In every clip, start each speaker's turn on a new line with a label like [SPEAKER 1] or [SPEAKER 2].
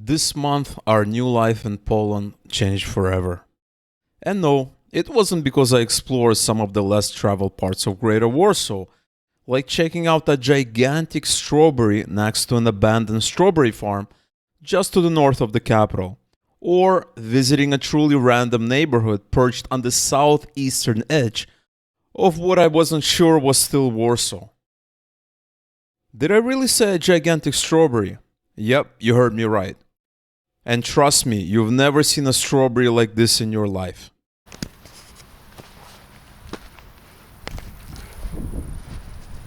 [SPEAKER 1] This month, our new life in Poland changed forever. And no, it wasn't because I explored some of the less traveled parts of Greater Warsaw, like checking out a gigantic strawberry next to an abandoned strawberry farm just to the north of the capital, or visiting a truly random neighborhood perched on the southeastern edge of what I wasn't sure was still Warsaw. Did I really say a gigantic strawberry? Yep, you heard me right. And trust me, you've never seen a strawberry like this in your life.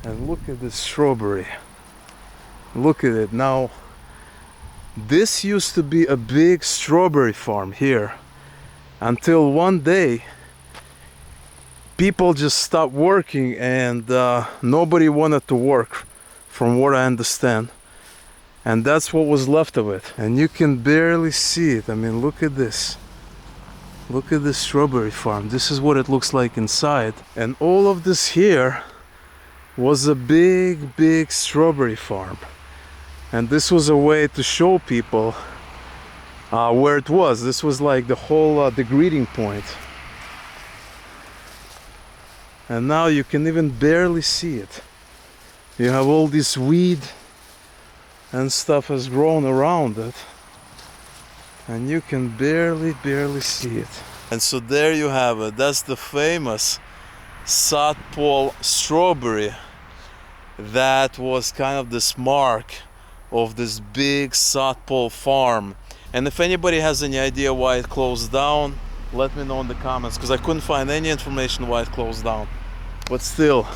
[SPEAKER 2] And look at this strawberry. Look at it now. This used to be a big strawberry farm here until one day people just stopped working and nobody wanted to work, from what I understand. And that's what was left of it. And you can barely see it. I mean, look at this. Look at this strawberry farm. This is what it looks like inside. And all of this here was a big strawberry farm. And this was a way to show people where it was. This was like the whole the greeting point. And now you can even barely see it. You have all this weed and stuff has grown around it, and you can barely see it. And so there you have it. That's the famous South strawberry. That was kind of this mark of this big South farm. And if anybody has any idea why it closed down, let me know in the comments, because I couldn't find any information why it closed down. But still,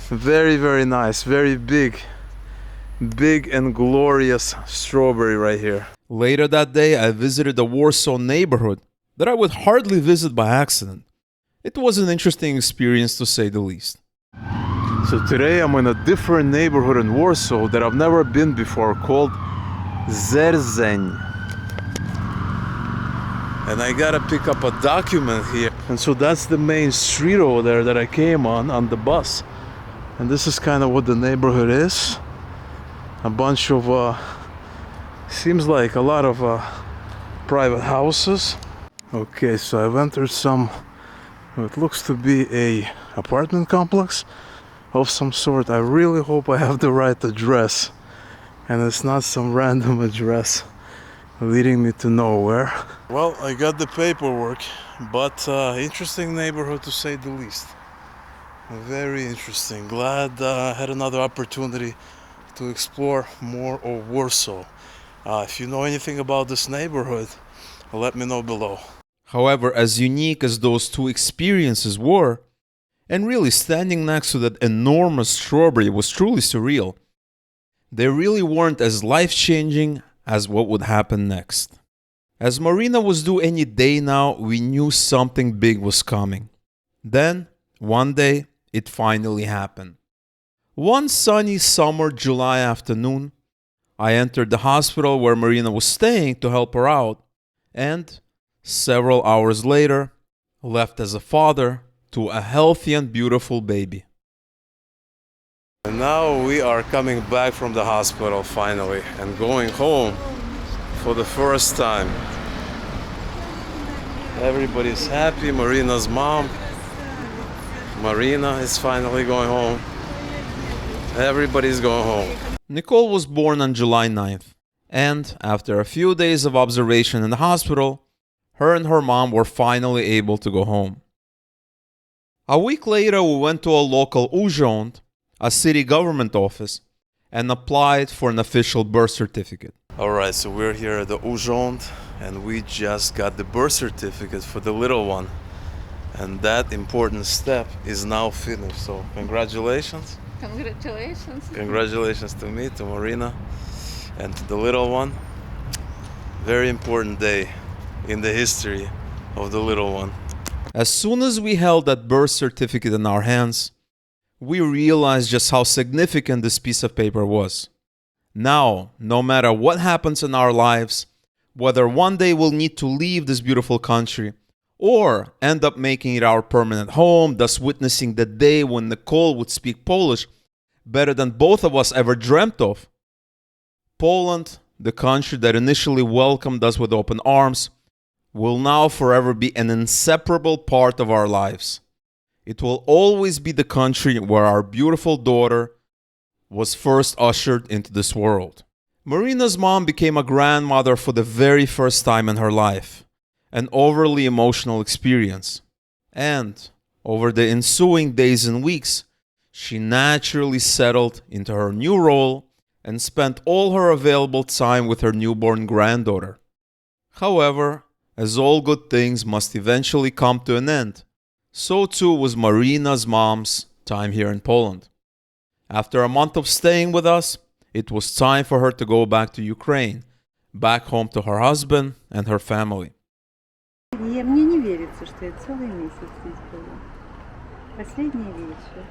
[SPEAKER 2] very nice, very big and glorious strawberry right here.
[SPEAKER 1] Later that day, I visited a Warsaw neighborhood that I would hardly visit by accident. It was an interesting experience, to say the least.
[SPEAKER 2] So today I'm in a different neighborhood in Warsaw that I've never been before, called Zerzeń. And I gotta pick up a document here. And so that's the main street over there that I came on the bus. And this is kind of what the neighborhood is. A bunch of, seems like a lot of private houses. Okay, so I've entered some, what looks to be a apartment complex of some sort. I really hope I have the right address and it's not some random address leading me to nowhere. Well, I got the paperwork, but interesting neighborhood to say the least. Very interesting. Glad I had another opportunity to explore more of Warsaw. If you know anything about this neighborhood, let me know below.
[SPEAKER 1] However, as unique as those two experiences were, and really standing next to that enormous strawberry was truly surreal, they really weren't as life-changing as what would happen next. As Marina was due any day now, we knew something big was coming. Then, one day, it finally happened. One sunny summer July afternoon, I entered the hospital where Marina was staying to help her out, and several hours later, left as a father to a healthy and beautiful baby.
[SPEAKER 2] And now we are coming back from the hospital finally and going home for the first time. Everybody's happy. Marina's mom, Marina, is finally going home. Everybody's going home.
[SPEAKER 1] Nicole was born on July 9th, and after a few days of observation in the hospital, her and her mom were finally able to go home. A week later, we went to a local urząd, a city government office, and applied for an official birth certificate.
[SPEAKER 2] Alright, so we're here at the urząd and we just got the birth certificate for the little one. And that important step is now finished, so congratulations.
[SPEAKER 3] Congratulations.
[SPEAKER 2] Congratulations to me, to Marina, and to the little one. Very important day in the history of the little one.
[SPEAKER 1] As soon as we held that birth certificate in our hands, we realized just how significant this piece of paper was. Now, no matter what happens in our lives, whether one day we'll need to leave this beautiful country, or end up making it our permanent home, thus witnessing the day when Nicole would speak Polish better than both of us ever dreamt of, Poland the country that initially welcomed us with open arms, will now forever be an inseparable part of our lives. It will always be the country where our beautiful daughter was first ushered into this world. Marina's mom became a grandmother for the very first time in her life, an overly emotional experience. And over the ensuing days and weeks, she naturally settled into her new role and spent all her available time with her newborn granddaughter. However, as all good things must eventually come to an end, so too was Marina's mom's time here in Poland. After a month of staying with us, it was time for her to go back to Ukraine, back home to her husband and her family.
[SPEAKER 3] Мне не верится, что я целый месяц здесь была. Последний вечер.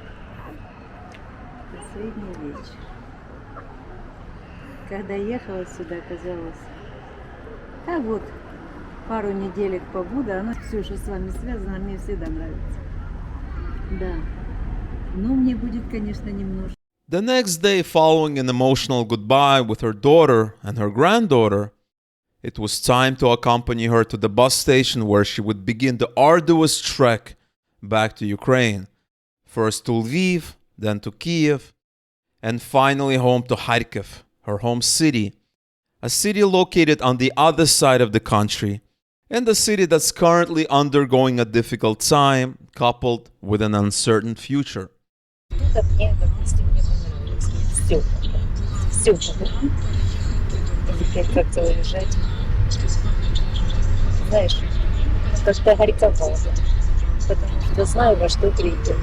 [SPEAKER 3] Последний вечер. Когда ехала сюда, казалось, а вот пару неделек побуду, оно все, что с вами связано, мне всегда нравится. Да. Но мне будет, конечно, немножко.
[SPEAKER 1] The next day, following an emotional goodbye with her daughter and her granddaughter, it was time to accompany her to the bus station where she would begin the arduous trek back to Ukraine, first to Lviv, then to Kiev, and finally home to Kharkiv, her home city, a city located on the other side of the country, and a city that's currently undergoing a difficult time coupled with an uncertain future.
[SPEAKER 3] Оттуда мне, допустим, мне понравилось. Все. Все понравилось. Теперь как-то уезжать. Знаешь, как-то горьковато. Потому что знаю, во что приеду.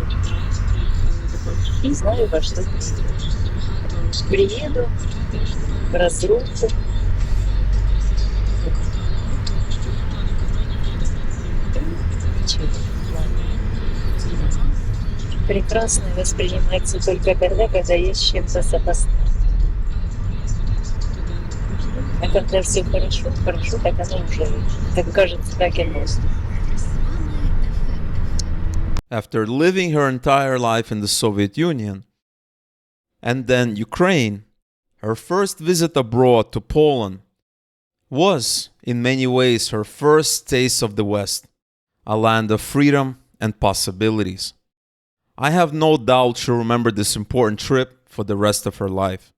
[SPEAKER 3] И знаю, во что приеду. Приеду в разруху. Ничего. Прекрасно воспринимается только тогда, когда есть с чем-то сопоставить. А когда все хорошо, хорошо, так оно уже, как кажется, так и носит.
[SPEAKER 1] After living her entire life in the Soviet Union and then Ukraine, her first visit abroad to Poland was, in many ways, her first taste of the West, a land of freedom and possibilities. I have no doubt she'll remember this important trip for the rest of her life.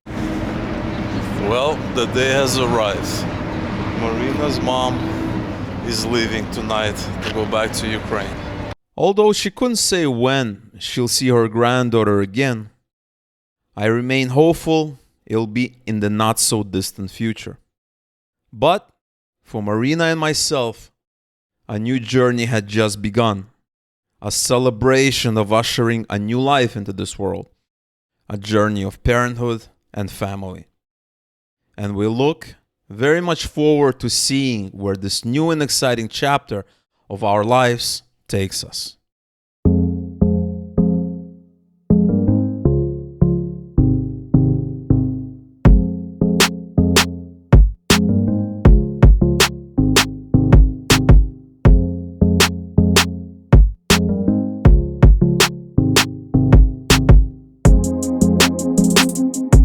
[SPEAKER 2] Well, the day has arrived. Marina's mom is leaving tonight to go back to Ukraine.
[SPEAKER 1] Although she couldn't say when she'll see her granddaughter again, I remain hopeful it'll be in the not-so-distant future. But for Marina and myself, a new journey had just begun. A celebration of ushering a new life into this world. A journey of parenthood and family. And we look very much forward to seeing where this new and exciting chapter of our lives takes us.